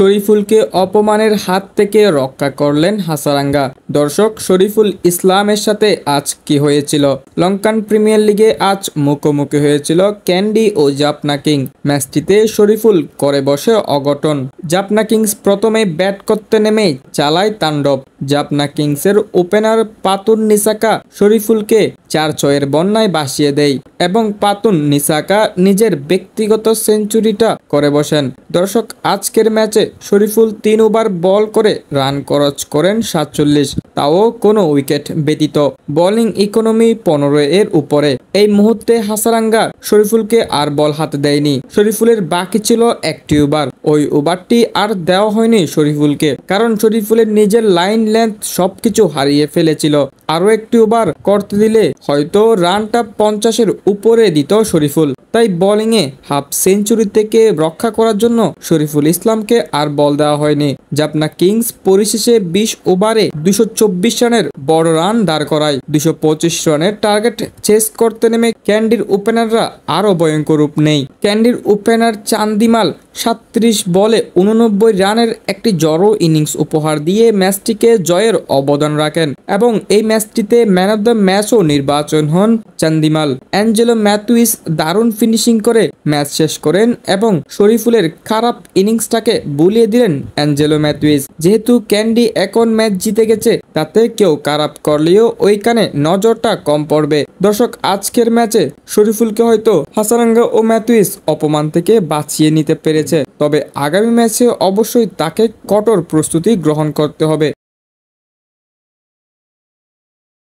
শরীফুলকে অপমানের হাত থেকে রক্ষা করলেন হাসারাঙ্গা। দর্শক, শরীফুল ইসলামের সাথে আজ কি হয়েছিল? লঙ্কান প্রিমিয়ার লিগে আজ মুখোমুখি হয়েছিল ক্যান্ডি ও জাফনা কিং। ম্যাচটিতে শরীফুল করে বসে অঘটন। জাফনা কিংস প্রথমে ব্যাট করতে নেমেই চালায় তাণ্ডব। জাফনা কিংসের ওপেনার পাতুন নিসাকা শরীফুলকে 4-6-এর বন্যায় ভাসিয়ে দেয় এবং পাতুন নিসাকা নিজের ব্যক্তিগত সেঞ্চুরিটা করে বসেন। দর্শক, আজকের ম্যাচে শরীফুল 3 ওভার বল করে রান খরচ করেন 47, তাও কোনো উইকেট ব্যতীত। বোলিং ইকোনমি 15-এর উপরে। এই মুহূর্তে হাসারাঙ্গা শরীফুলকে আর বল হাতে দেয়নি। শরীফুলের বাকি ছিল একটি ওভার। ওই ওভারটি আর দেওয়া হয়নি শরীফুলকে, কারণ শরীফুলের নিজের লাইন লেন্থ সবকিছু হারিয়ে ফেলেছিল। আরো একটি ওভার করতে দিলে হয়তো রানটা 50-এর উপরে দিত শরীফুল। তাই বোলিংয়ে হাফ সেঞ্চুরি থেকে রক্ষা করার জন্য শরীফুল ইসলামকে আর বল দেওয়া হয়নি। জাফনা কিংস পরিশেষে 20 ওভারে 224 রানের বড় রান দাঁড় করায়। 225 রানের টার্গেট চেস করতে নেমে ক্যান্ডির ওপেনাররা আরো ভয়ঙ্কর রূপ নেই। ক্যান্ডির ওপেনার চান্দিমাল 37 বলে 89 রানের একটি জড়ো ইনিংস উপহার দিয়ে ম্যাচটিকে জয়ের অবদান রাখেন এবং এই ম্যাচটিতে ম্যান অব দ্য ম্যাচও নির্বাচন হন চান্দিমাল। অ্যাঞ্জেলো ম্যাথুইস দারুণ ফিনিশিং করে ম্যাচ শেষ করেন এবং শরীফুলের খারাপ ইনিংসটাকে বুলিয়ে দিলেন অ্যাঞ্জেলো ম্যাথুইস। যেহেতু ক্যান্ডি এখন ম্যাচ জিতে গেছে, তাতে কেউ খারাপ করলেও ওইখানে নজরটা কম পড়বে। দর্শক, আজকের ম্যাচে শরীফুলকে হয়তো হাসারাঙ্গা ও ম্যাথুইস অপমান থেকে বাঁচিয়ে নিতে পেরেছে, তবে আগামী ম্যাচে অবশ্যই তাকে কঠোর প্রস্তুতি গ্রহণ করতে হবে।